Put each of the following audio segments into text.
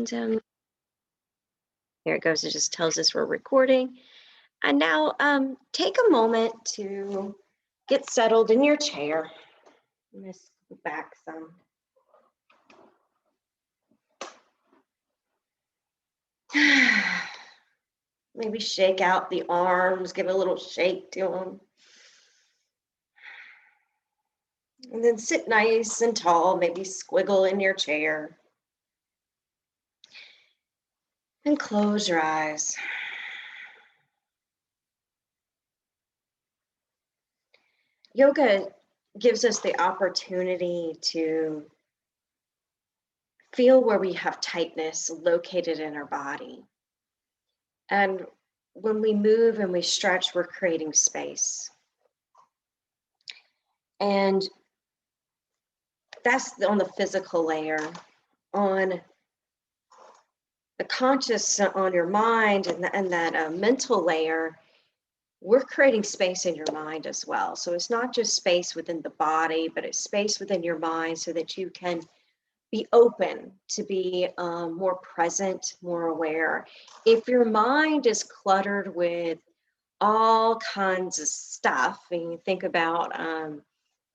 And here it goes. It just tells us we're recording. And now take a moment to get settled in your chair. I'm going to scoot back some. Maybe shake out the arms, give a little shake to them. And then sit nice and tall, maybe squiggle in your chair. And close your eyes. Yoga gives us the opportunity to feel where we have tightness located in our body. And when we move and we stretch, we're creating space. And that's on the physical layer. On the conscious, on your mind, and that mental layer, we're creating space in your mind as well. So it's not just space within the body, but it's space within your mind so that you can be open to be more present, more aware. If your mind is cluttered with all kinds of stuff, and you think about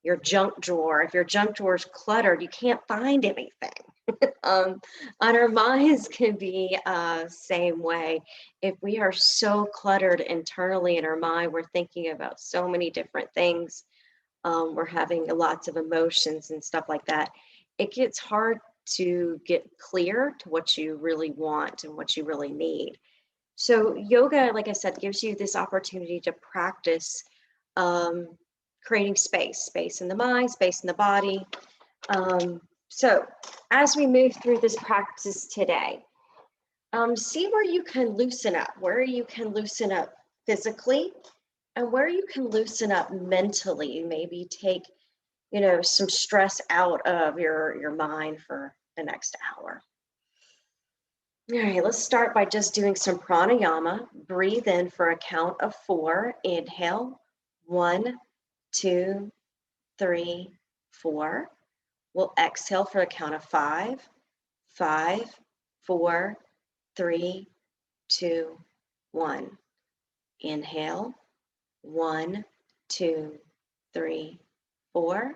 your junk drawer, if your junk drawer is cluttered, you can't find anything. And our minds can be same way. If we are so cluttered internally in our mind, we're thinking about so many different things. We're having lots of emotions and stuff like that. It gets hard to get clear to what you really want and what you really need. So yoga, like I said, gives you this opportunity to practice creating space in the mind, space in the body. So as we move through this practice today, see where you can loosen up, where you can loosen up physically, and where you can loosen up mentally. Maybe take, some stress out of your mind for the next hour. All right, let's start by just doing some pranayama. Breathe in for a count of 4. Inhale, 1, 2, 3, 4. We'll exhale for a count of 5. 5, 4, 3, 2, 1. Inhale, 1, 2, 3, 4.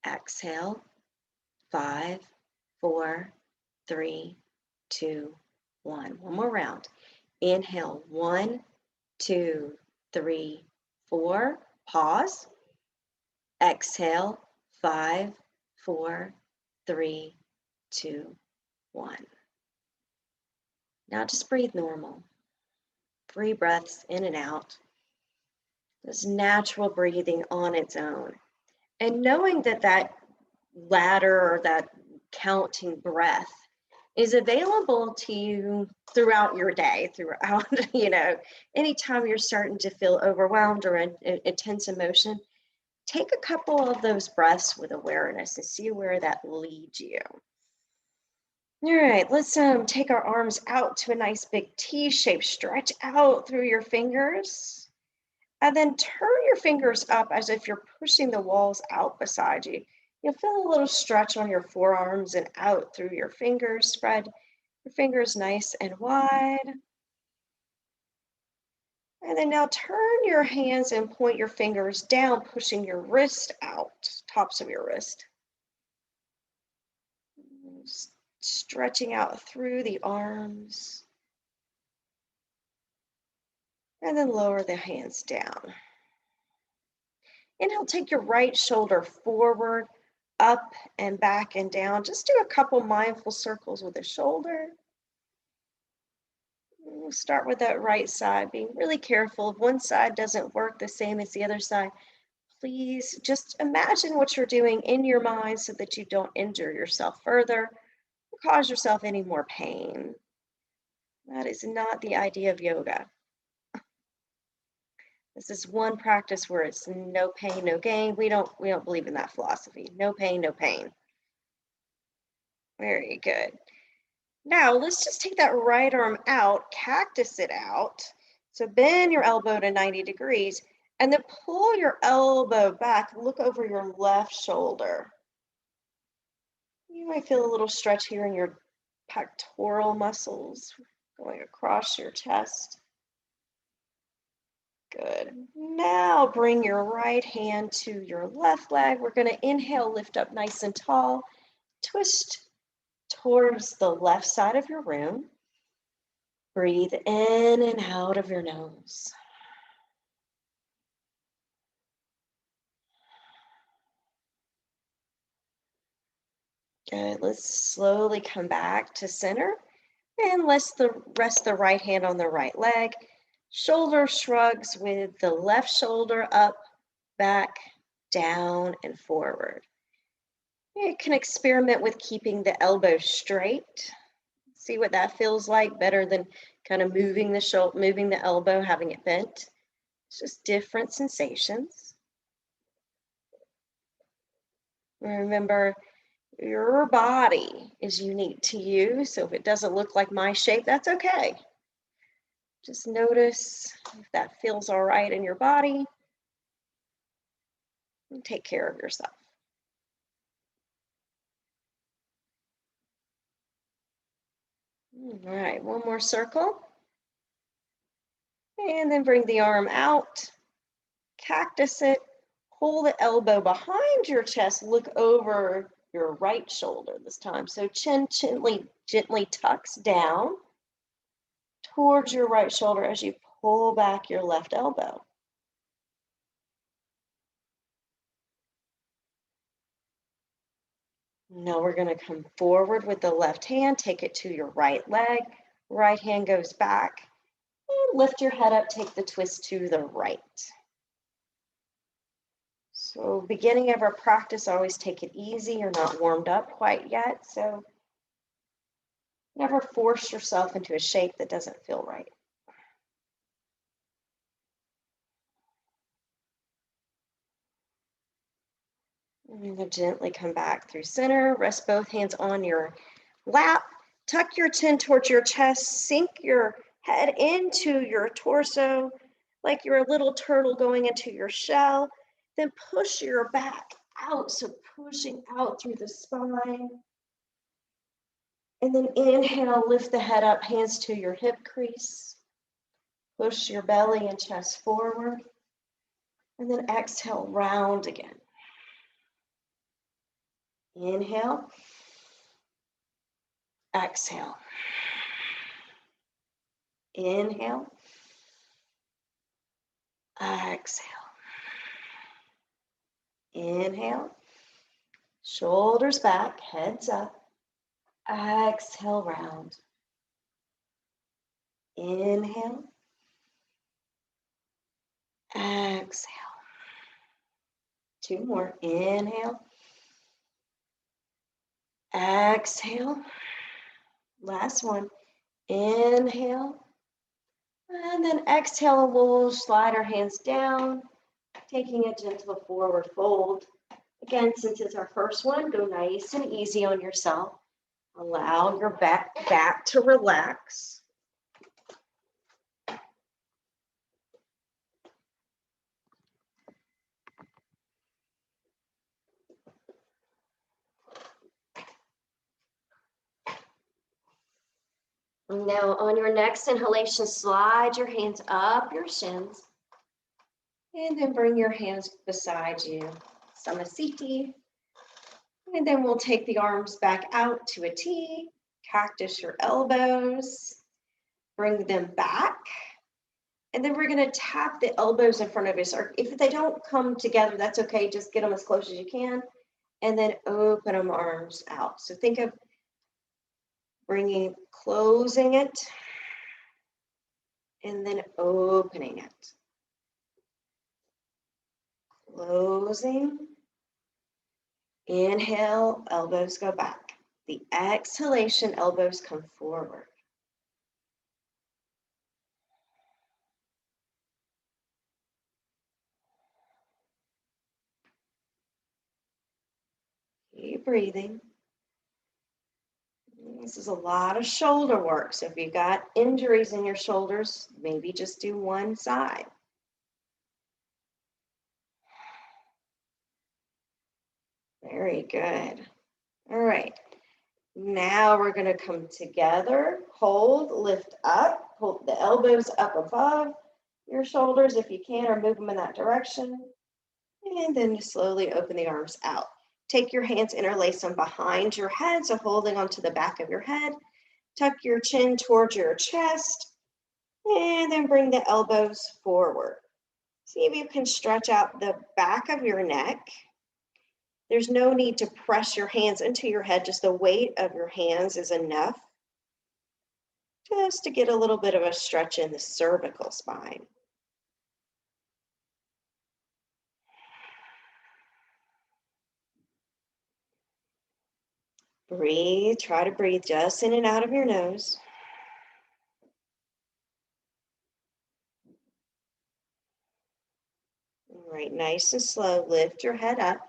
Exhale, 5, 4, 3, 2, 1. One more round. Inhale, 1, 2, 3, 4. Pause. Exhale, 5, 4, 3, 2, 1. Now just breathe normal. 3 breaths in and out. Just natural breathing on its own. And knowing that that ladder or that counting breath is available to you throughout your day, throughout, anytime you're starting to feel overwhelmed or in intense emotion, take a couple of those breaths with awareness and see where that leads you. All right, let's take our arms out to a nice big T shape. Stretch out through your fingers. And then turn your fingers up as if you're pushing the walls out beside you. You'll feel a little stretch on your forearms and out through your fingers. Spread your fingers nice and wide. And then now turn your hands and point your fingers down, pushing your wrist out, tops of your wrist. Stretching out through the arms. And then lower the hands down. Inhale, take your right shoulder forward, up and back and down. Just do a couple mindful circles with the shoulder. We'll start with that right side, being really careful. If one side doesn't work the same as the other side, please just imagine what you're doing in your mind so that you don't injure yourself further or cause yourself any more pain. That is not the idea of yoga. This is one practice where it's no pain, no gain. We don't believe in that philosophy. No pain, no pain. Very good. Now let's just take that right arm out, cactus it out. So bend your elbow to 90 degrees and then pull your elbow back. Look over your left shoulder. You might feel a little stretch here in your pectoral muscles going across your chest. Good. Now bring your right hand to your left leg. We're going to inhale, lift up nice and tall, twist towards the left side of your room. Breathe in and out of your nose. Good. Let's slowly come back to center and let's rest the right hand on the right leg. Shoulder shrugs with the left shoulder up, back, down, and forward. You can experiment with keeping the elbow straight. See what that feels like, better than kind of moving the elbow, having it bent. It's just different sensations. Remember, your body is unique to you, so if it doesn't look like my shape, that's okay. Just notice if that feels all right in your body, and take care of yourself. All right, one more circle. And then bring the arm out, cactus it, pull the elbow behind your chest, look over your right shoulder this time. So chin gently tucks down towards your right shoulder as you pull back your left elbow. Now we're going to come forward with the left hand, take it to your right leg. Right hand goes back. And lift your head up, take the twist to the right. So beginning of our practice, always take it easy. You're not warmed up quite yet, so never force yourself into a shape that doesn't feel right. And then gently come back through center. Rest both hands on your lap. Tuck your chin towards your chest. Sink your head into your torso like you're a little turtle going into your shell. Then push your back out, so pushing out through the spine. And then inhale, lift the head up, hands to your hip crease. Push your belly and chest forward. And then exhale, round again. Inhale. Exhale. Inhale. Exhale. Inhale. Shoulders back, heads up. Exhale, round. Inhale. Exhale. Two more. Inhale. Exhale. Last one. Inhale. And then exhale, we'll slide our hands down, taking a gentle forward fold. Again, since it's our first one, go nice and easy on yourself. Allow your back to relax. Now on your next inhalation, slide your hands up your shins and then bring your hands beside you, Samasthiti. And then we'll take the arms back out to a T, cactus your elbows, bring them back. And then we're gonna tap the elbows in front of us. Or if they don't come together, that's okay, just get them as close as you can. And then open them arms out. So think of closing it, and then opening it. Closing. Inhale, elbows go back. The exhalation, elbows come forward. Keep breathing. This is a lot of shoulder work. So if you've got injuries in your shoulders, maybe just do one side. Very good. All right. Now we're going to come together, hold, lift up, hold the elbows up above your shoulders if you can, or move them in that direction. And then slowly open the arms out. Take your hands, interlace them behind your head, so holding onto the back of your head. Tuck your chin towards your chest, and then bring the elbows forward. See if you can stretch out the back of your neck. There's no need to press your hands into your head, just the weight of your hands is enough just to get a little bit of a stretch in the cervical spine. Breathe, try to breathe just in and out of your nose. All right, nice and slow, lift your head up,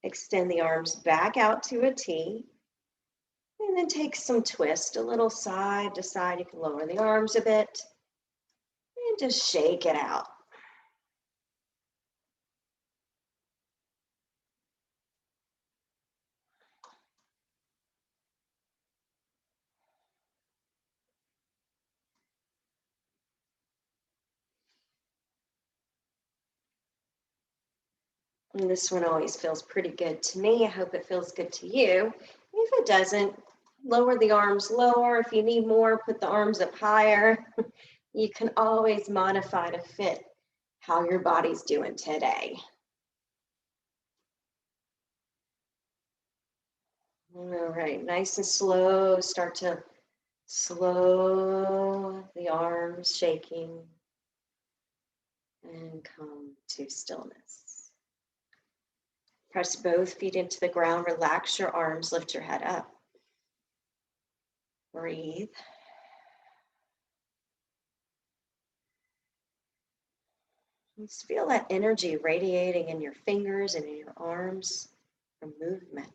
extend the arms back out to a T, and then take some twist, a little side to side. You can lower the arms a bit and just shake it out. And this one always feels pretty good to me. I hope it feels good to you. If it doesn't, lower the arms lower. If you need more, put the arms up higher. You can always modify to fit how your body's doing today. All right, nice and slow. Start to slow the arms shaking and come to stillness. Press both feet into the ground, relax your arms, lift your head up. Breathe. Just feel that energy radiating in your fingers and in your arms from movement.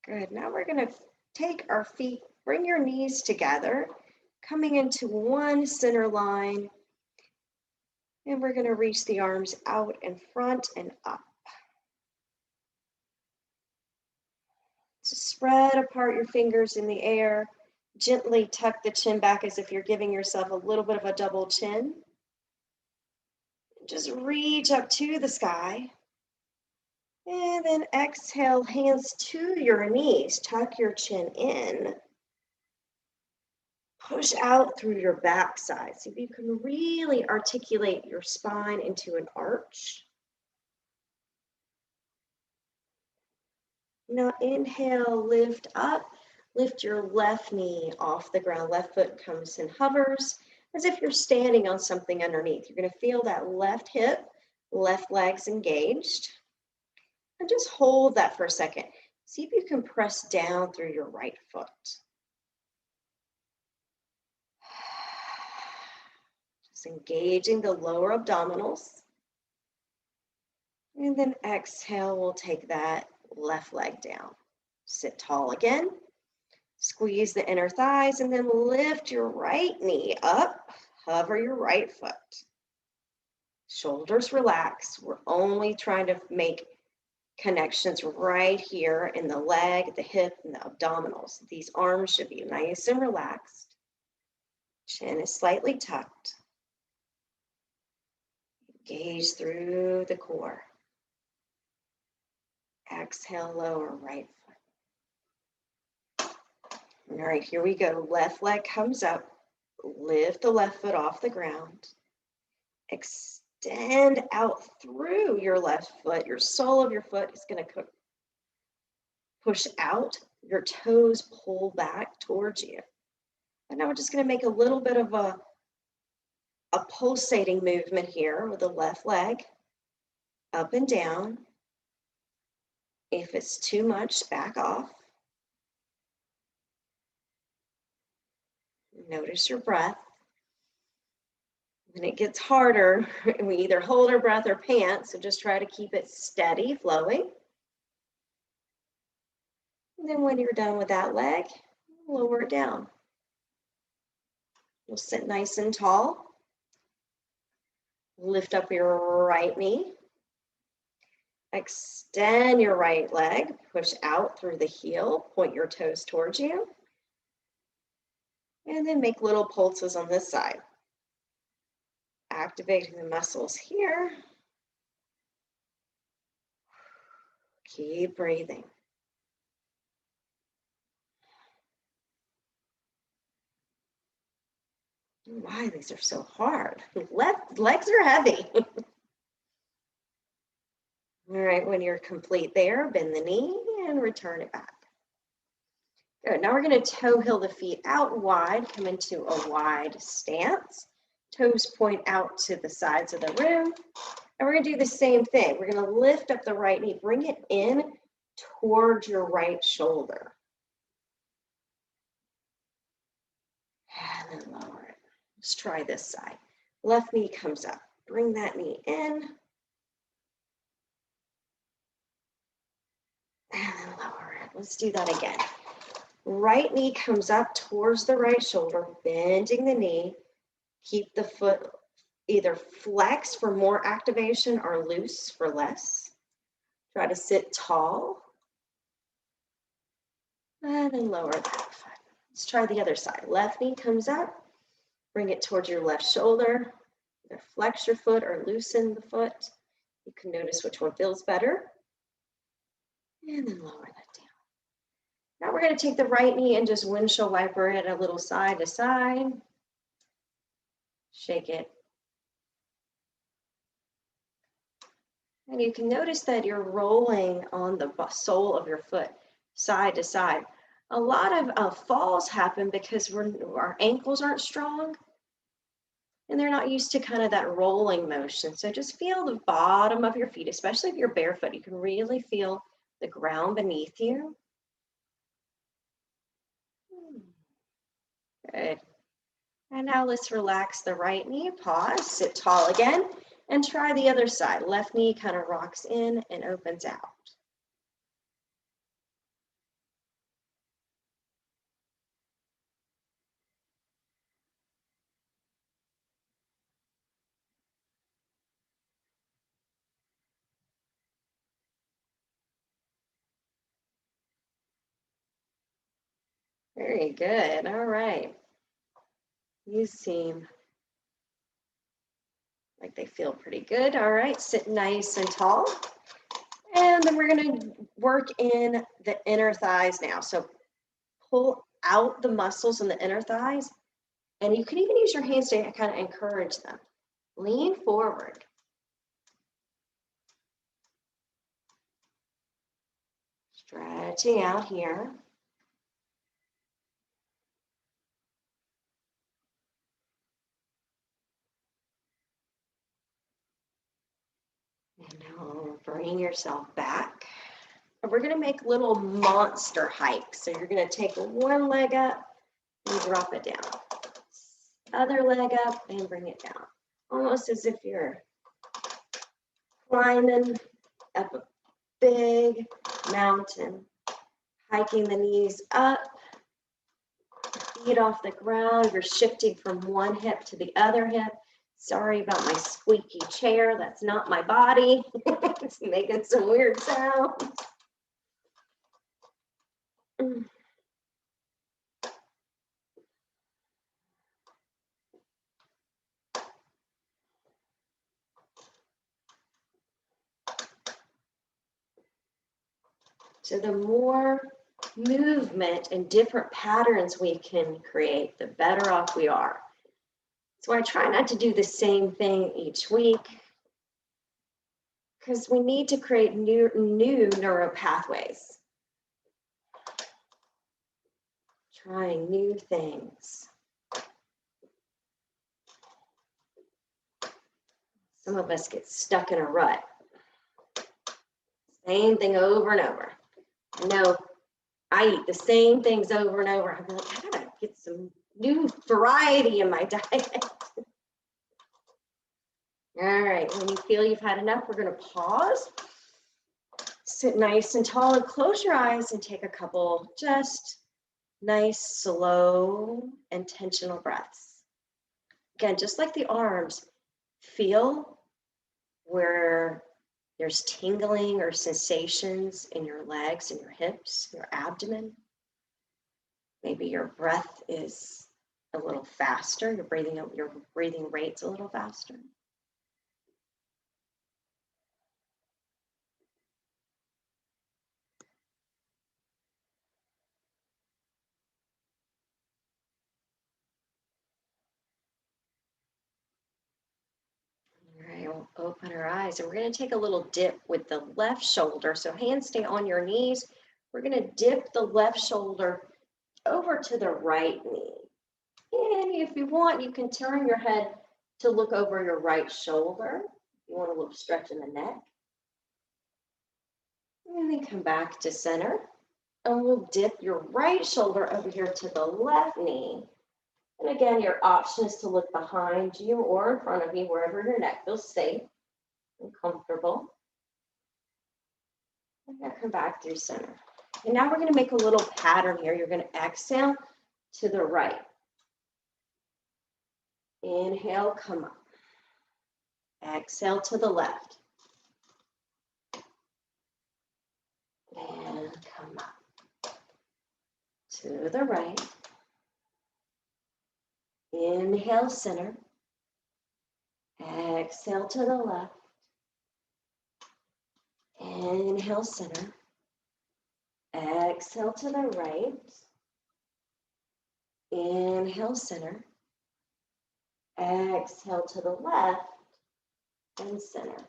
Good. Now we're going to take our feet, bring your knees together, coming into one center line. And we're going to reach the arms out in front and up. So spread apart your fingers in the air. Gently tuck the chin back as if you're giving yourself a little bit of a double chin. Just reach up to the sky. And then exhale, hands to your knees. Tuck your chin in. Push out through your backside. See if you can really articulate your spine into an arch. Now inhale, lift up. Lift your left knee off the ground. Left foot comes and hovers as if you're standing on something underneath. You're going to feel that left hip, left leg's engaged. And just hold that for a second. See if you can press down through your right foot. Just engaging the lower abdominals. And then exhale, we'll take that left leg down. Sit tall again. Squeeze the inner thighs and then lift your right knee up. Hover your right foot. Shoulders relax. We're only trying to make connections right here in the leg, the hip, and the abdominals. These arms should be nice and relaxed. Chin is slightly tucked. Engage through the core. Exhale, lower right foot. All right, here we go. Left leg comes up. Lift the left foot off the ground. Extend out through your left foot. Your sole of your foot is going to push out. Your toes pull back towards you. And now we're just going to make a little bit of a pulsating movement here with the left leg. Up and down. If it's too much, back off. Notice your breath. When it gets harder, we either hold our breath or pant, so just try to keep it steady, flowing. And then when you're done with that leg, lower it down. You'll sit nice and tall. Lift up your right knee. Extend your right leg, push out through the heel, point your toes towards you. And then make little pulses on this side. Activating the muscles here. Keep breathing. Why these are so hard? Legs are heavy. All right, when you're complete there, bend the knee and return it back. Good, now we're gonna toe heel the feet out wide, come into a wide stance. Toes point out to the sides of the room. And we're gonna do the same thing. We're gonna lift up the right knee, bring it in towards your right shoulder. And then lower it. Let's try this side. Left knee comes up. Bring that knee in. And then lower it. Let's do that again. Right knee comes up towards the right shoulder, bending the knee. Keep the foot either flexed for more activation or loose for less. Try to sit tall. And then lower that foot. Let's try the other side. Left knee comes up. Bring it towards your left shoulder. Either flex your foot or loosen the foot. You can notice which one feels better. And then lower that down. Now we're going to take the right knee and just windshield wiper it a little side to side. Shake it. And you can notice that you're rolling on the sole of your foot side to side. A lot of falls happen because our ankles aren't strong and they're not used to kind of that rolling motion. So just feel the bottom of your feet, especially if you're barefoot. You can really feel the ground beneath you. Good. And now let's relax the right knee, pause, sit tall again, and try the other side. Left knee kind of rocks in and opens out. Very good. All right. You seem like they feel pretty good. All right, sit nice and tall. And then we're going to work in the inner thighs now. So pull out the muscles in the inner thighs. And you can even use your hands to kind of encourage them. Lean forward. Stretching out here. And now bring yourself back. And we're going to make little monster hikes. So you're going to take one leg up and drop it down. Other leg up and bring it down. Almost as if you're climbing up a big mountain. Hiking the knees up, feet off the ground. You're shifting from one hip to the other hip. Sorry about my squeaky chair. That's not my body. It's making some weird sounds. So the more movement and different patterns we can create, the better off we are. So I try not to do the same thing each week because we need to create new neural pathways. Trying new things. Some of us get stuck in a rut. Same thing over and over. I know I eat the same things over and over. I'm like, I gotta get some new variety in my diet. All right, when you feel you've had enough, we're gonna pause. Sit nice and tall and close your eyes and take a couple just nice, slow, intentional breaths. Again, just like the arms, Feel where there's tingling or sensations in your legs and your hips, your abdomen. Maybe your breath is a little faster, your breathing rate's a little faster. All right, we'll open our eyes and we're going to take a little dip with the left shoulder. So hands stay on your knees. We're going to dip the left shoulder over to the right knee. And if you want, you can turn your head to look over your right shoulder. You want a little stretch in the neck. And then come back to center. And we'll dip your right shoulder over here to the left knee. And again, your option is to look behind you or in front of you, wherever your neck feels safe and comfortable. And now come back through center. And now we're going to make a little pattern here. You're going to exhale to the right. Inhale, come up. Exhale to the left. And come up. To the right. Inhale, center. Exhale to the left. Inhale, center. Exhale to the right. Inhale, center. Exhale to the left and center.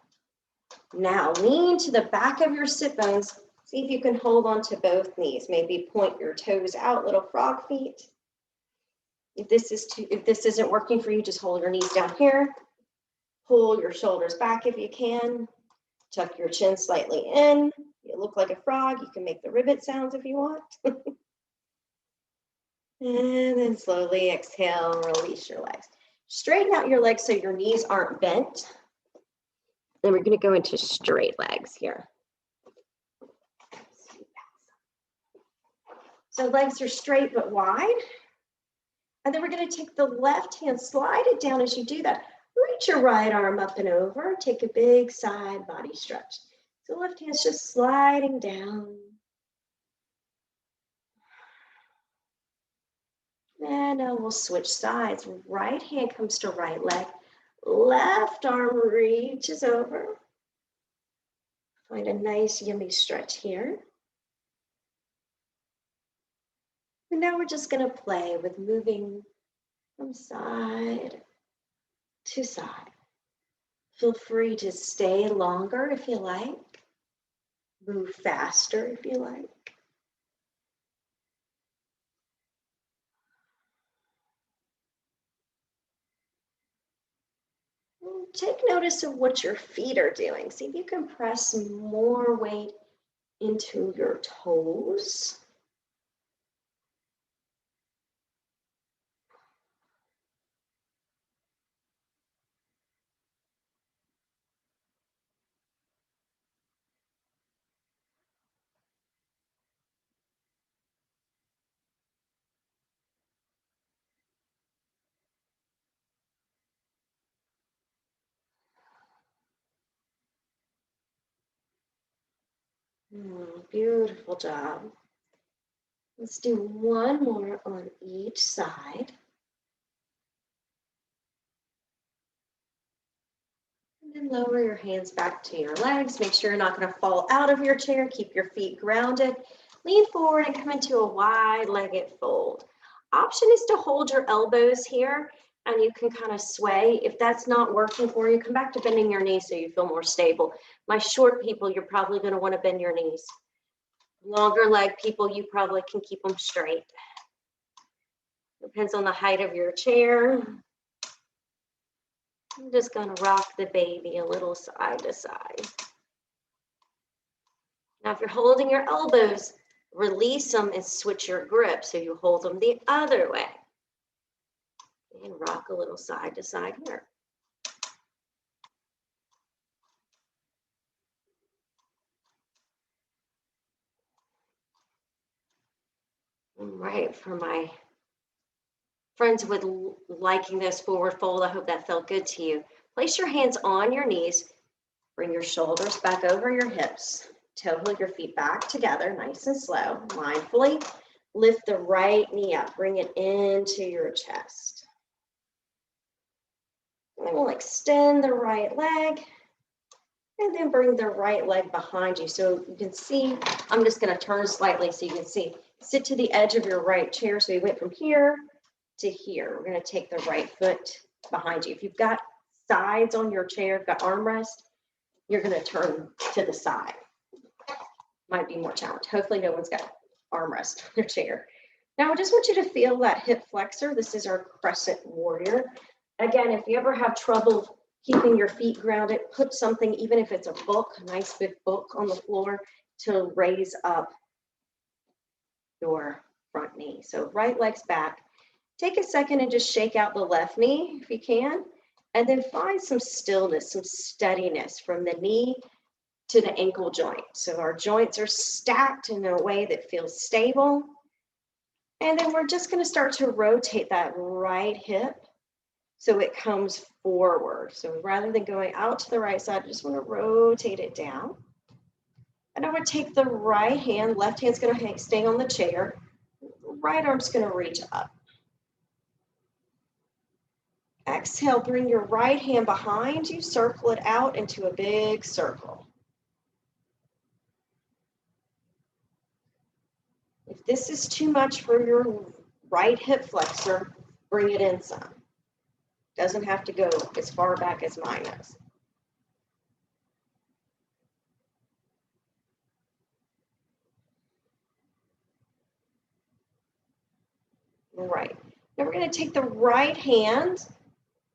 Now lean to the back of your sit bones. See if you can hold on to both knees. Maybe point your toes out, little frog feet. If this isn't working for you, just hold your knees down here. Pull your shoulders back if you can. Tuck your chin slightly in. You look like a frog. You can make the ribbit sounds if you want. And then slowly exhale, release your legs. Straighten out your legs so your knees aren't bent. Then we're going to go into straight legs here. So legs are straight but wide. And then we're going to take the left hand, slide it down as you do that. Reach your right arm up and over. Take a big side body stretch. So left hand's just sliding down. And now we'll switch sides. Right hand comes to right leg. Left arm reaches over. Find a nice yummy stretch here. And now we're just going to play with moving from side to side. Feel free to stay longer if you like. Move faster if you like. Take notice of what your feet are doing. See if you can press more weight into your toes. Beautiful job. Let's do one more on each side. And then lower your hands back to your legs. Make sure you're not going to fall out of your chair. Keep your feet grounded. Lean forward and come into a wide-legged fold. Option is to hold your elbows here and you can kind of sway. If that's not working for you, come back to bending your knees so you feel more stable. My short people, you're probably going to want to bend your knees. Longer leg people, you probably can keep them straight. Depends on the height of your chair. I'm just going to rock the baby a little side to side. Now, if you're holding your elbows, release them and switch your grip so you hold them the other way. And rock a little side to side here. All right, for my friends with liking this forward fold, I hope that felt good to you. Place your hands on your knees. Bring your shoulders back over your hips. Toe your feet back together, nice and slow. Mindfully lift the right knee up. Bring it into your chest. And then we'll extend the right leg. And then bring the right leg behind you. So you can see, I'm just going to turn slightly so you can see. Sit to the edge of your right chair. So we went from here to here. We're going to take the right foot behind you. If you've got sides on your chair, got armrest, you're going to turn to the side. Might be more challenged. Hopefully no one's got armrest on their chair. Now I just want you to feel that hip flexor. This is our crescent warrior. Again, if you ever have trouble keeping your feet grounded, put something, even if it's a book, a nice big book on the floor to raise up your front knee. So right leg's back. Take a second and just shake out the left knee if you can, and then find some stillness, some steadiness from the knee to the ankle joint. So our joints are stacked in a way that feels stable. And then we're just going to start to rotate that right hip so it comes forward. So rather than going out to the right side, I just want to rotate it down. And I would take the right hand, left hand's going to stay on the chair, right arm's going to reach up. Exhale, bring your right hand behind you, circle it out into a big circle. If this is too much for your right hip flexor, bring it in some. Doesn't have to go as far back as mine is. All right. Now we're going to take the right hand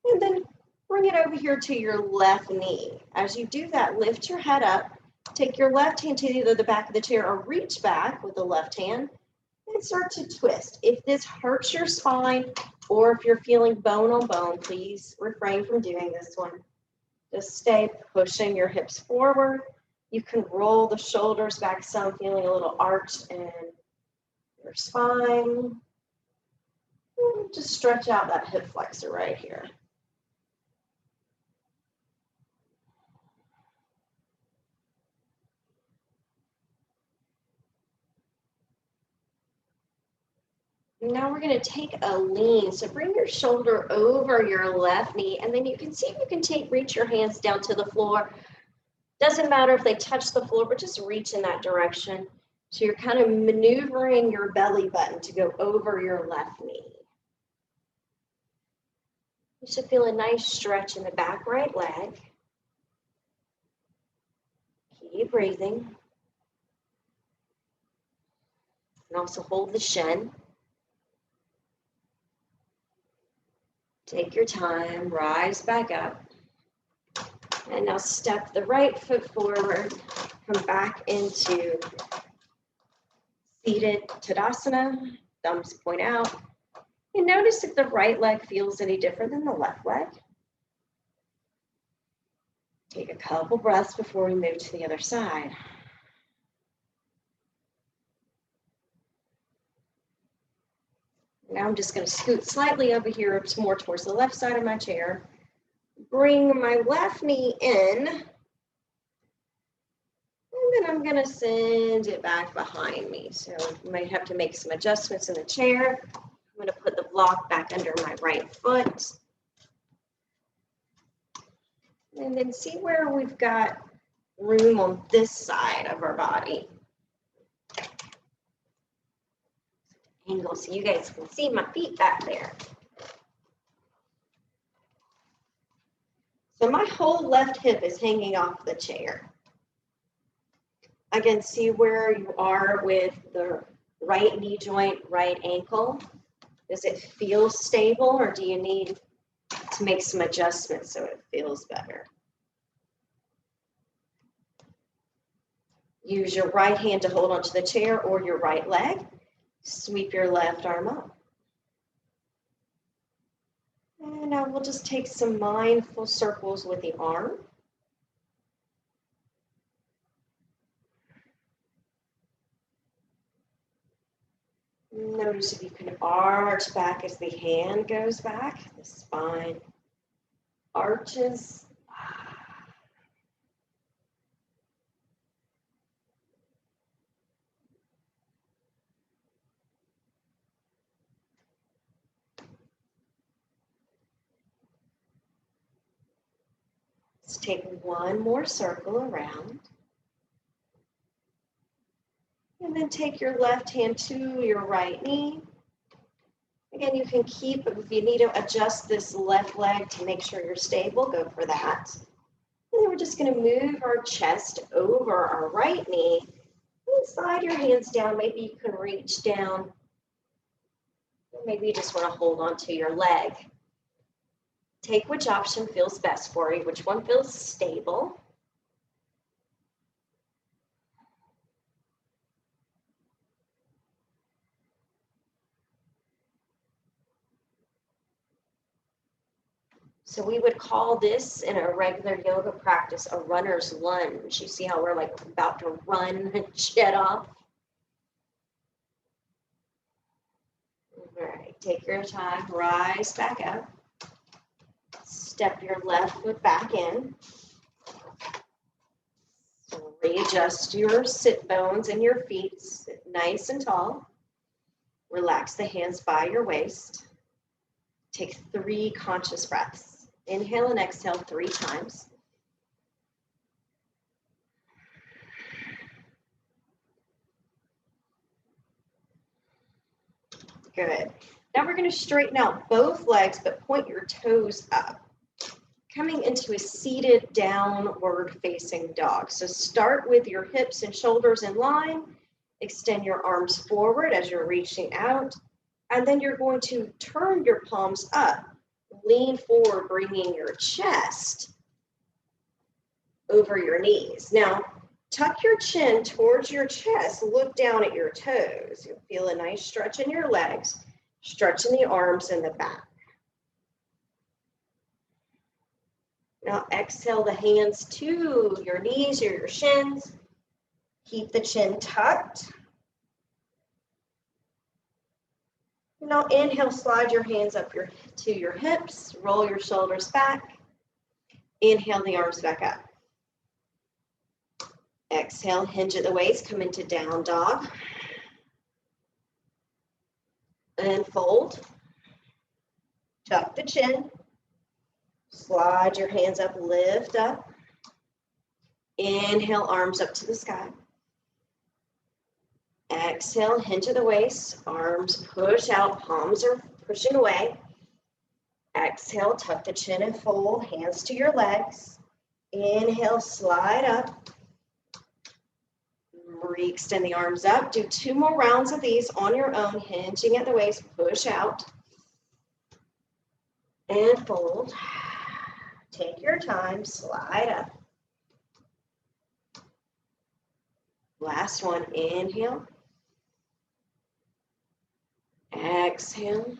and then bring it over here to your left knee. As you do that, lift your head up. Take your left hand to either the back of the chair or reach back with the left hand and start to twist. If this hurts your spine or if you're feeling bone on bone, please refrain from doing this one. Just stay pushing your hips forward. You can roll the shoulders back some, feeling a little arch in your spine. Just stretch out that hip flexor right here. Now we're going to take a lean. So bring your shoulder over your left knee, and then you can see if you can reach your hands down to the floor. Doesn't matter if they touch the floor, but just reach in that direction. So you're kind of maneuvering your belly button to go over your left knee. You should feel a nice stretch in the back right leg. Keep breathing. And also hold the shin. Take your time, rise back up. And now step the right foot forward, come back into seated Tadasana, thumbs point out. And notice if the right leg feels any different than the left leg. Take a couple breaths before we move to the other side. Now I'm just going to scoot slightly over here, more towards the left side of my chair. Bring my left knee in. And then I'm going to send it back behind me. So you might have to make some adjustments in the chair. I'm going to put the block back under my right foot. And then see where we've got room on this side of our body. Angle so you guys can see my feet back there. So my whole left hip is hanging off the chair. Again, see where you are with the right knee joint, right ankle. Does it feel stable, or do you need to make some adjustments so it feels better? Use your right hand to hold onto the chair or your right leg. Sweep your left arm up. And now we'll just take some mindful circles with the arm. Notice if you can arch back as the hand goes back, the spine arches. Let's take one more circle around. And then take your left hand to your right knee. Again, you can keep, if you need to adjust this left leg to make sure you're stable, go for that. And then we're just going to move our chest over our right knee. And slide your hands down. Maybe you can reach down. Maybe you just want to hold on to your leg. Take which option feels best for you, which one feels stable. So we would call this in a regular yoga practice a runner's lunge. You see how we're like about to run and jet off? All right, take your time, rise back up. Step your left foot back in. So readjust your sit bones and your feet, sit nice and tall. Relax the hands by your waist. Take 3 conscious breaths. Inhale and exhale 3 times. Good. Now we're going to straighten out both legs, but point your toes up. Coming into a seated downward facing dog. So start with your hips and shoulders in line. Extend your arms forward as you're reaching out. And then you're going to turn your palms up. Lean forward, bringing your chest over your knees. Now, tuck your chin towards your chest. Look down at your toes. You'll feel a nice stretch in your legs, stretching the arms and the back. Now, exhale the hands to your knees or your shins. Keep the chin tucked. Now, inhale, slide your hands up to your hips. Roll your shoulders back. Inhale the arms back up. Exhale, hinge at the waist, come into down dog. And fold. Tuck the chin. Slide your hands up, lift up. Inhale, arms up to the sky. Exhale, hinge at the waist, arms push out, palms are pushing away. Exhale, tuck the chin and fold, hands to your legs. Inhale, slide up. Re-extend the arms up. Do 2 more rounds of these on your own, hinging at the waist, push out. And fold. Take your time, slide up. Last one, inhale. Exhale.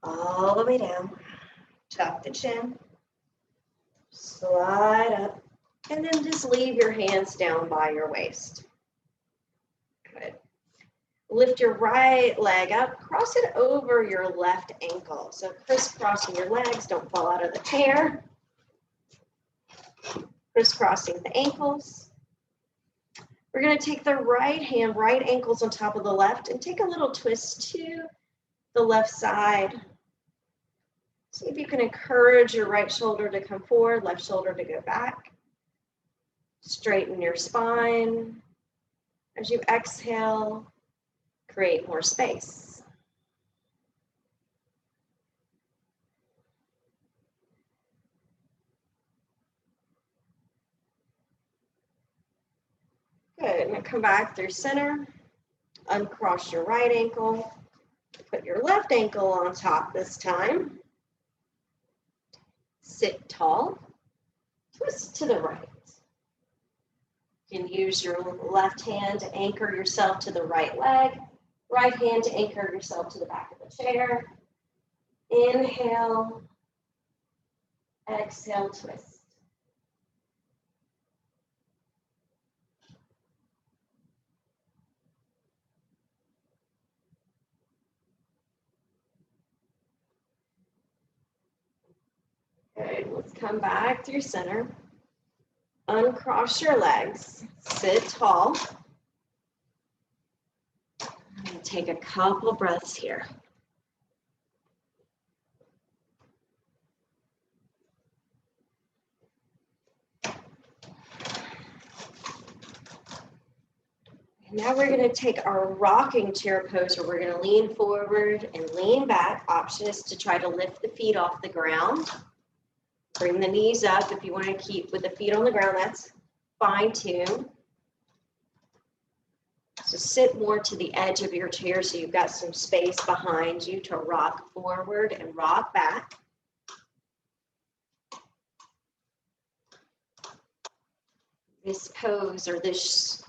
All the way down. Tuck the chin. Slide up. And then just leave your hands down by your waist. Good. Lift your right leg up. Cross it over your left ankle. So crisscrossing your legs. Don't fall out of the chair. Crisscrossing the ankles. We're going to take the right hand, right ankles on top of the left, and take a little twist to the left side. See if you can encourage your right shoulder to come forward, left shoulder to go back. Straighten your spine. As you exhale, create more space. Good, and come back through center. Uncross your right ankle. Put your left ankle on top this time. Sit tall. Twist to the right. You can use your left hand to anchor yourself to the right leg. Right hand to anchor yourself to the back of the chair. Inhale. Exhale, twist. Good. Let's come back through center. Uncross your legs. Sit tall. And take a couple breaths here. Now we're going to take our rocking chair pose where we're going to lean forward and lean back. Option is to try to lift the feet off the ground. Bring the knees up. If you want to keep with the feet on the ground, that's fine too. So sit more to the edge of your chair so you've got some space behind you to rock forward and rock back. This pose or this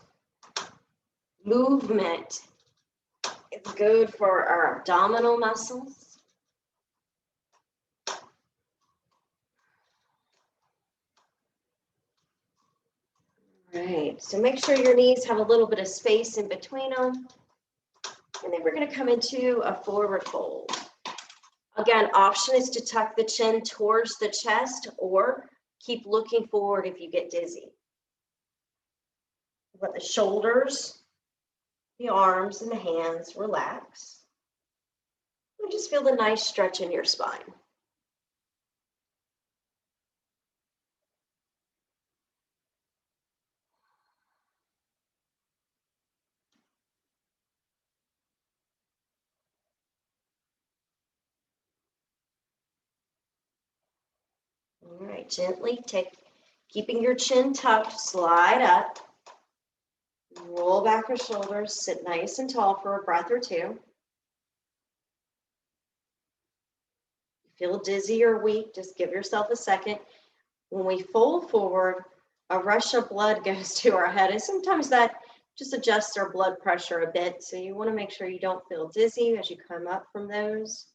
movement is good for our abdominal muscles. All right, so make sure your knees have a little bit of space in between them. And then we're going to come into a forward fold. Again, option is to tuck the chin towards the chest or keep looking forward if you get dizzy. Let the shoulders, the arms, and the hands relax. And just feel the nice stretch in your spine. All right, gently keeping your chin tucked, slide up. Roll back your shoulders, sit nice and tall for a breath or two. Feel dizzy or weak, just give yourself a second. When we fold forward, a rush of blood goes to our head, and sometimes that just adjusts our blood pressure a bit. So you want to make sure you don't feel dizzy as you come up from those.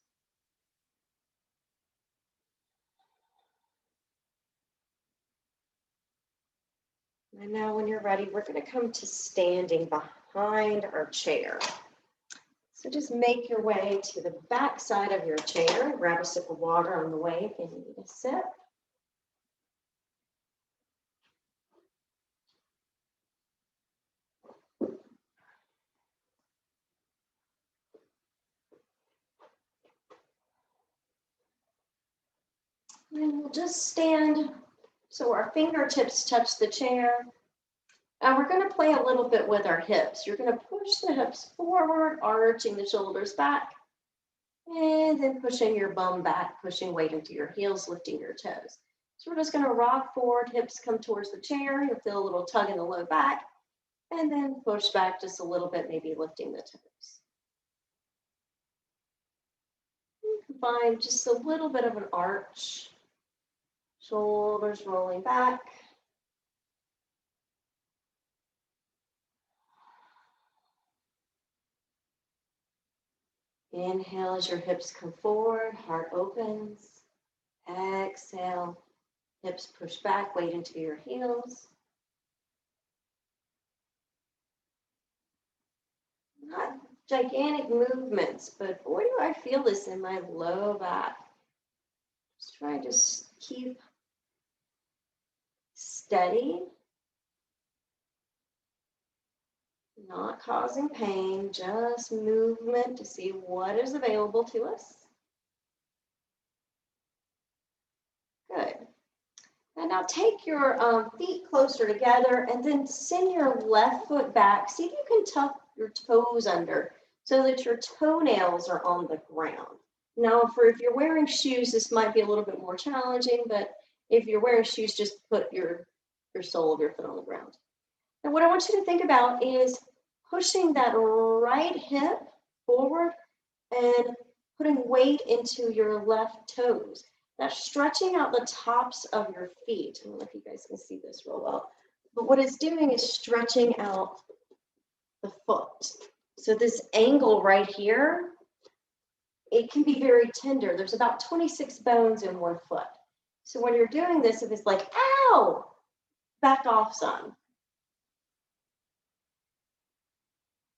And now when you're ready, we're going to come to standing behind our chair. So just make your way to the back side of your chair. Grab a sip of water on the way if you need a sip. And we'll just stand so our fingertips touch the chair. And we're going to play a little bit with our hips. You're going to push the hips forward, arching the shoulders back, and then pushing your bum back, pushing weight into your heels, lifting your toes. So we're just going to rock forward, hips come towards the chair. You'll feel a little tug in the low back, and then push back just a little bit, maybe lifting the toes. You can find just a little bit of an arch, shoulders rolling back. Inhale as your hips come forward, heart opens. Exhale, hips push back, weight into your heels. Not gigantic movements, but boy, do I feel this in my low back. Just try to keep steady, not causing pain, just movement to see what is available to us. Good. And now take your feet closer together and then send your left foot back. See if you can tuck your toes under so that your toenails are on the ground. Now, if you're wearing shoes, this might be a little bit more challenging, but if you're wearing shoes, just put your sole of your foot on the ground. And what I want you to think about is pushing that right hip forward and putting weight into your left toes. Now stretching out the tops of your feet. I don't know if you guys can see this real well, but what it's doing is stretching out the foot. So this angle right here, it can be very tender. There's about 26 bones in one foot. So when you're doing this, if it's like, ow, back off some.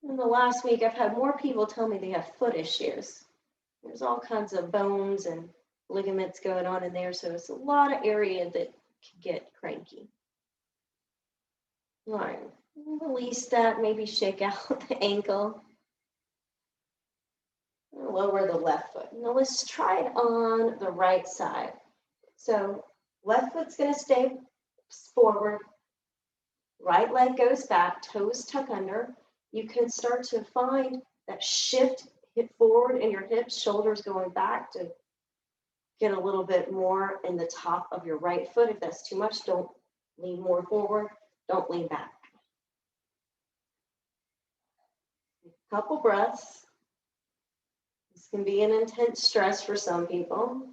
In the last week, I've had more people tell me they have foot issues. There's all kinds of bones and ligaments going on in there. So it's a lot of area that can get cranky. All right, release that, maybe shake out the ankle. Lower the left foot. Now let's try it on the right side. So left foot's going to stay forward. Right leg goes back, toes tuck under. You can start to find that shift, hip forward in your hips, shoulders going back to get a little bit more in the top of your right foot. If that's too much, don't lean more forward. Don't lean back. A couple breaths. This can be an intense stress for some people.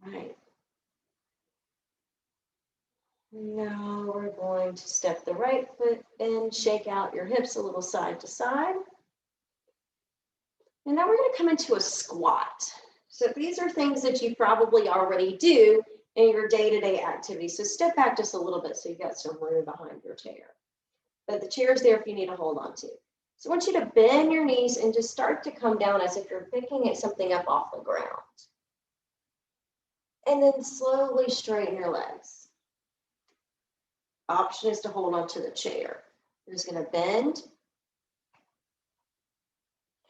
All right. Now we're going to step the right foot in, shake out your hips a little side to side. And now we're going to come into a squat. So these are things that you probably already do in your day-to-day activities. So step back just a little bit so you've got some room behind your chair. But the chair's there if you need to hold on to. So I want you to bend your knees and just start to come down as if you're picking something up off the ground. And then slowly straighten your legs. Option is to hold on to the chair. You're just going to bend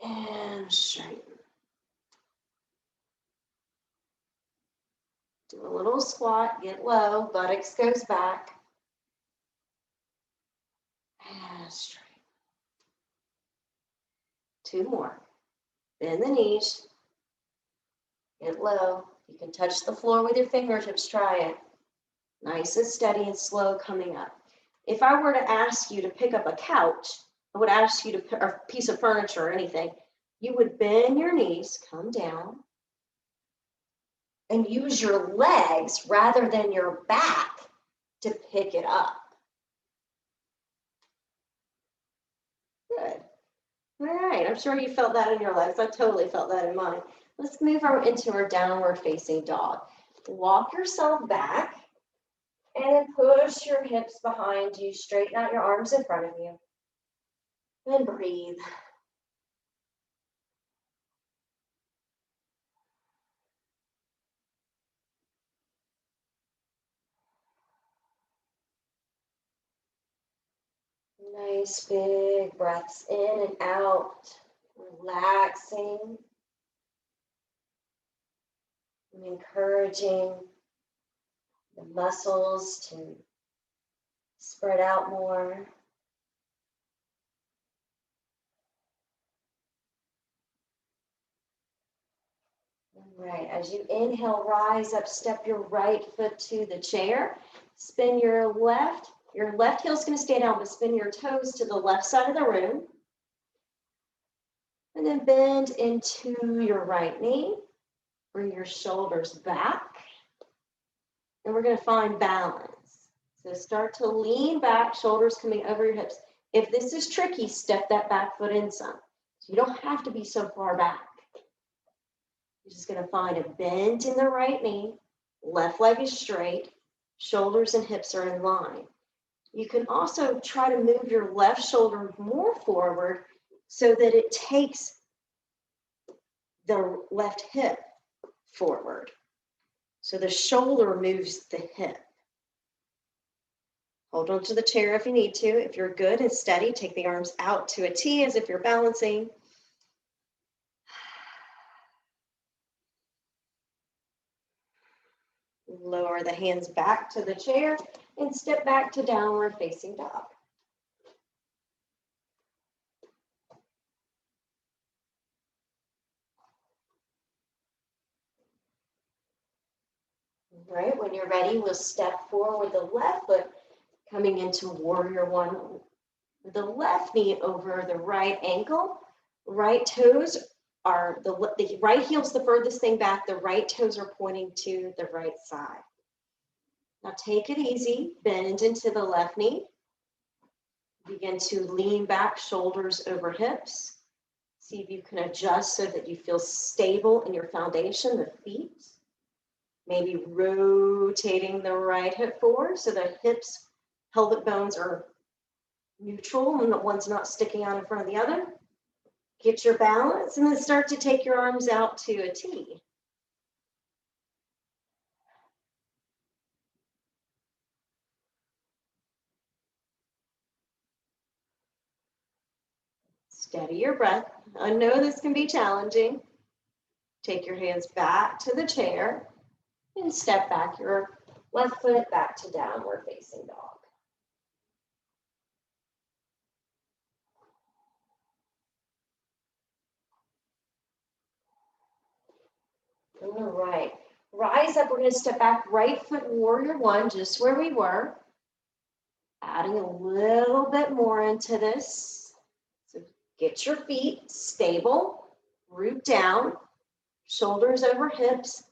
and straighten. Do a little squat, get low, buttocks goes back. And straighten. 2 more. Bend the knees. Get low. You can touch the floor with your fingertips, try it. Nice and steady and slow coming up. If I were to ask you to pick up a couch, I would ask you to, or a piece of furniture or anything, you would bend your knees, come down, and use your legs rather than your back to pick it up. Good. All right, I'm sure you felt that in your legs. I totally felt that in mine. Let's move into our downward facing dog. Walk yourself back and push your hips behind you. Straighten out your arms in front of you. And breathe. Nice big breaths in and out, relaxing and encouraging the muscles to spread out more. All right, as you inhale, rise up, step your right foot to the chair, spin your left heel is going to stay down, but spin your toes to the left side of the room. And then bend into your right knee. Bring your shoulders back. And we're going to find balance. So start to lean back, shoulders coming over your hips. If this is tricky, step that back foot in some. So you don't have to be so far back. You're just going to find a bend in the right knee. Left leg is straight. Shoulders and hips are in line. You can also try to move your left shoulder more forward so that it takes the left hip forward. So the shoulder moves the hip. Hold on to the chair if you need to. If you're good and steady, take the arms out to a T as if you're balancing. Lower the hands back to the chair and step back to downward facing dog. All right, when you're ready, we'll step forward the left foot, coming into warrior one. The left knee over the right ankle. Right toes are, the right heel's the furthest thing back. The right toes are pointing to the right side. Now take it easy, bend into the left knee. Begin to lean back, shoulders over hips. See if you can adjust so that you feel stable in your foundation, the feet. Maybe rotating the right hip forward so the hips, pelvic bones are neutral, and one's not sticking out in front of the other. Get your balance, and then start to take your arms out to a T. Steady your breath. I know this can be challenging. Take your hands back to the chair and step back your left foot back to downward facing dog. All right, rise up. We're going to step back, right foot warrior one, just where we were. Adding a little bit more into this. So get your feet stable, root down, shoulders over hips.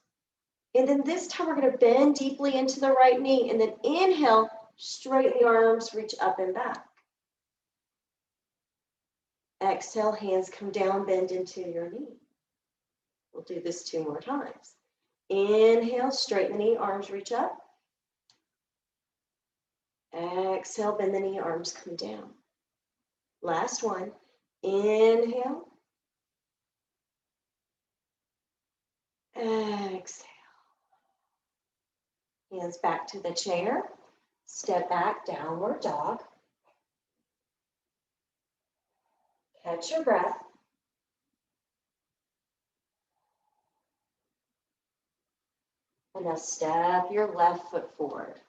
And then this time we're going to bend deeply into the right knee, and then inhale, straighten the arms, reach up and back. Exhale, hands come down, bend into your knee. We'll do this 2 more times. Inhale, straighten the knee, arms reach up. Exhale, bend the knee, arms come down. Last one. Inhale. Exhale. Hands back to the chair. Step back, downward dog. Catch your breath. And now step your left foot forward.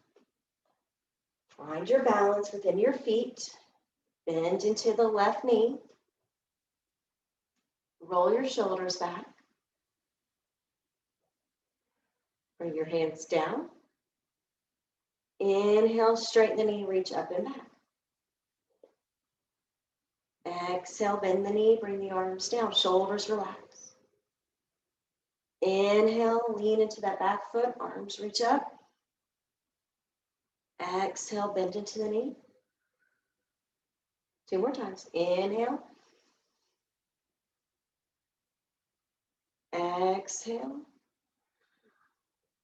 Find your balance within your feet. Bend into the left knee. Roll your shoulders back. Bring your hands down. Inhale, straighten the knee, reach up and back. Exhale, bend the knee, bring the arms down, shoulders relax. Inhale, lean into that back foot, arms reach up. Exhale, bend into the knee. 2 more times. Inhale. Exhale.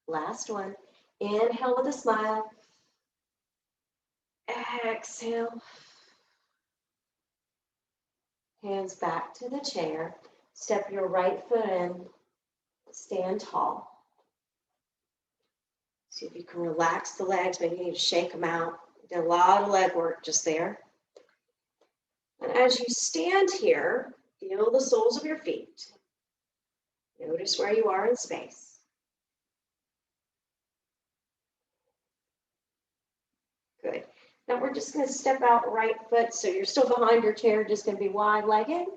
Last one. Inhale with a smile. Exhale. Hands back to the chair. Step your right foot in. Stand tall. See if you can relax the legs. Maybe you need to shake them out. Did a lot of leg work just there. And as you stand here, feel the soles of your feet. Notice where you are in space. Good. Now we're just going to step out right foot. So you're still behind your chair, just going to be wide-legged.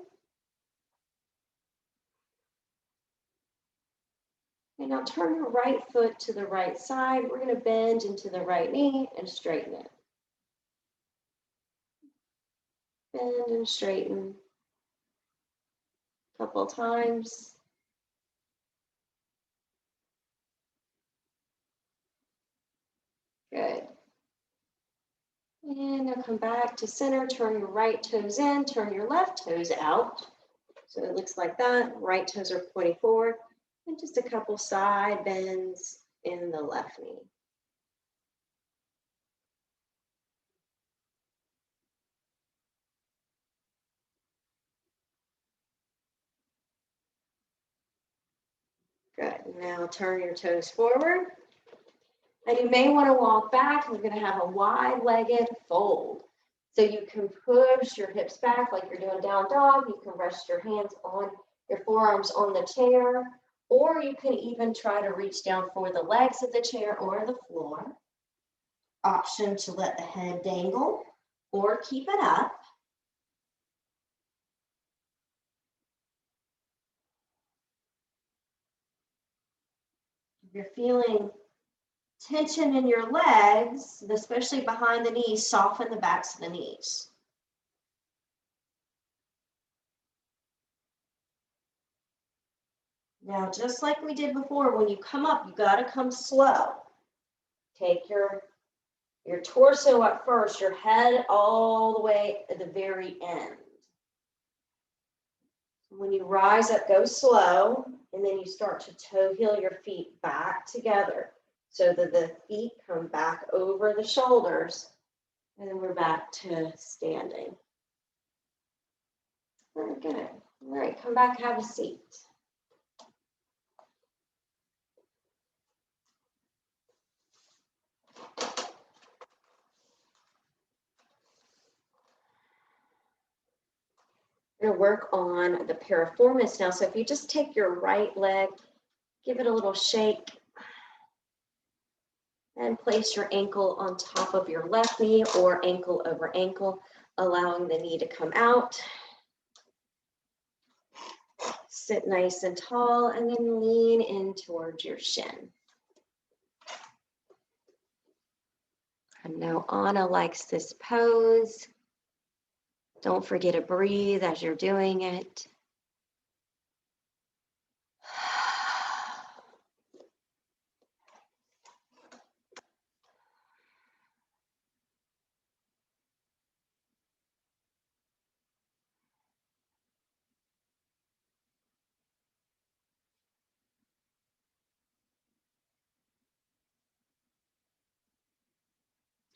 And now turn your right foot to the right side. We're going to bend into the right knee and straighten it. Bend and straighten. A couple times. Good. And now come back to center. Turn your right toes in. Turn your left toes out. So it looks like that. Right toes are pointing forward. And just a couple side bends in the left knee. Good. Now turn your toes forward. And you may want to walk back. We're going to have a wide-legged fold. So you can push your hips back like you're doing down dog. You can rest your hands on your forearms on the chair, or you can even try to reach down for the legs of the chair or the floor. Option to let the head dangle or keep it up. If you're feeling tension in your legs, especially behind the knees, soften the backs of the knees. Now, just like we did before, when you come up, you got to come slow. Take your torso up first, your head all the way at the very end. When you rise up, go slow, and then you start to toe heel your feet back together so that the feet come back over the shoulders. And then we're back to standing. Very good. All right, come back, have a seat. We're going to work on the piriformis now. So if you just take your right leg, give it a little shake, and place your ankle on top of your left knee or ankle over ankle, allowing the knee to come out. Sit nice and tall and then lean in towards your shin. I know Anna likes this pose. Don't forget to breathe as you're doing it.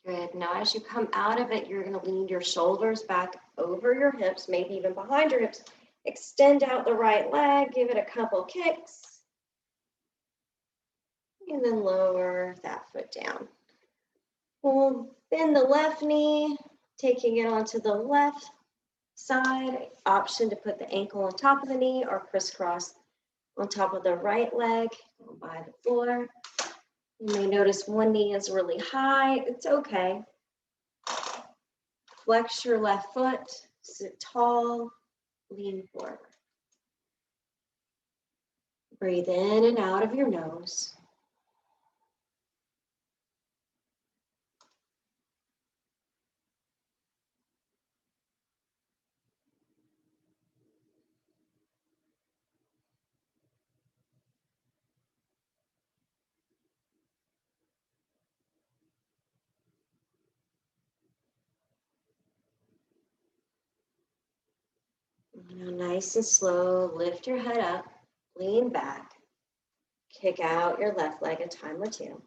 Good. Now, as you come out of it, you're going to lean your shoulders back over your hips, maybe even behind your hips. Extend out the right leg, give it a couple kicks, and then lower that foot down. We'll bend the left knee, taking it onto the left side. Option to put the ankle on top of the knee or crisscross on top of the right leg by the floor. You may notice one knee is really high. It's okay. Flex your left foot, sit tall, lean forward. Breathe in and out of your nose. Now, nice and slow, lift your head up, lean back, kick out your left leg a time or two.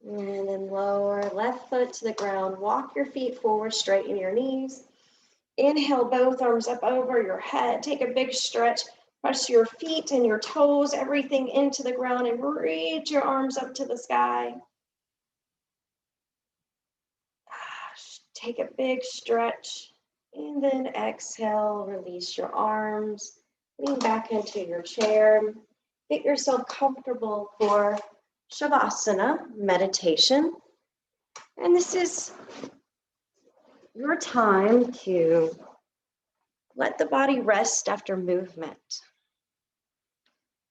And then lower left foot to the ground. Walk your feet forward, straighten your knees. Inhale, both arms up over your head. Take a big stretch. Press your feet and your toes, everything into the ground, and reach your arms up to the sky. Take a big stretch. And then exhale, release your arms. Lean back into your chair. Get yourself comfortable for Shavasana meditation. And this is your time to let the body rest after movement.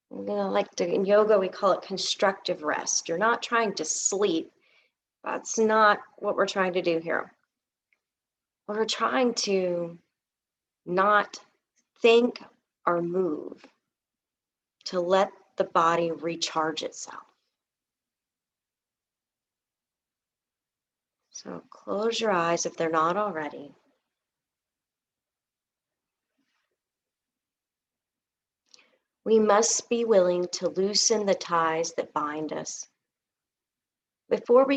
In yoga, we call it constructive rest. You're not trying to sleep. That's not what we're trying to do here. We're trying to not think or move, to let the body recharge itself. So close your eyes if they're not already. We must be willing to loosen the ties that bind us before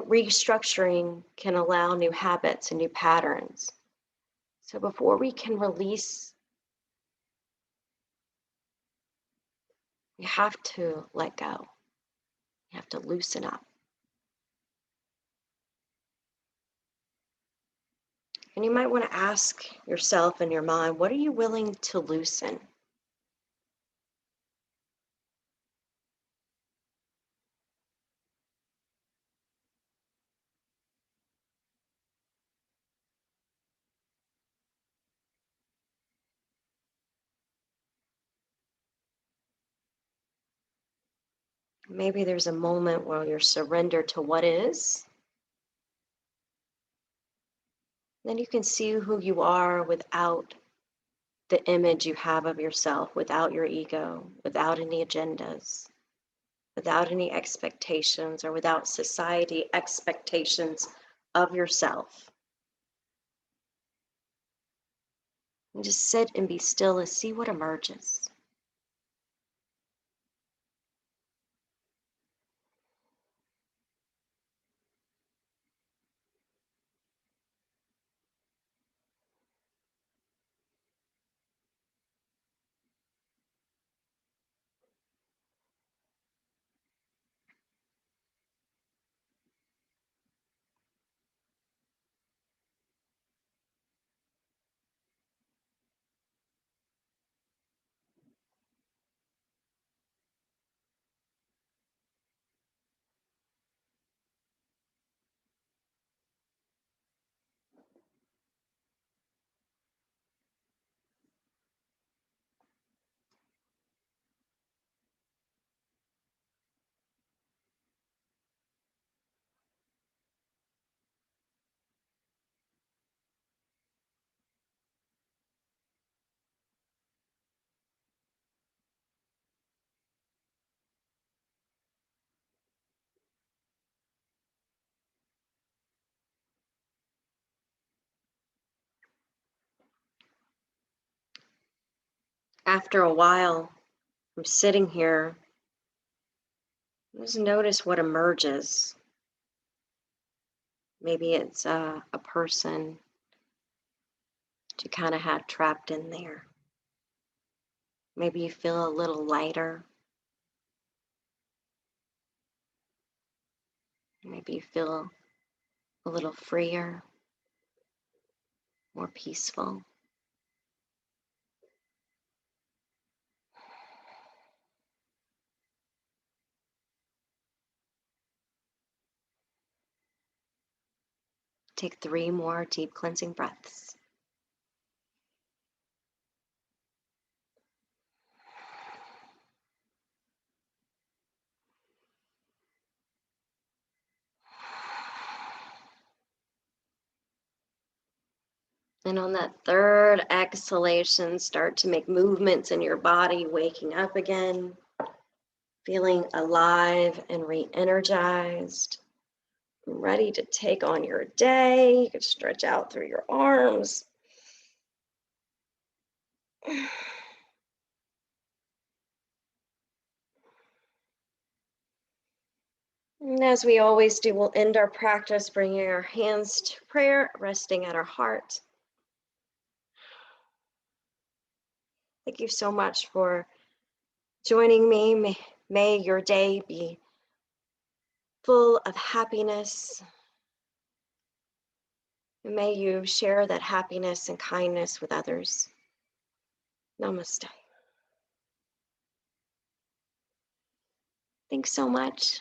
restructuring can allow new habits and new patterns. So before we can release, we have to let go. We have to loosen up. And you might want to ask yourself in your mind, what are you willing to loosen? Maybe there's a moment where you're surrendered to what is. Then you can see who you are without the image you have of yourself, without your ego, without any agendas, without any expectations, or without society expectations of yourself. And just sit and be still and see what emerges. after a while from sitting here, just notice what emerges. Maybe it's a person that you kind of had trapped in there. Maybe you feel a little lighter. Maybe you feel a little freer, more peaceful. Take 3 more deep cleansing breaths. And on that third exhalation, start to make movements in your body, waking up again, feeling alive and re-energized, ready to take on your day. You can stretch out through your arms. And as we always do, we'll end our practice bringing our hands to prayer, resting at our heart. Thank you so much for joining me. May your day be full of happiness. And may you share that happiness and kindness with others. Namaste. Thanks so much.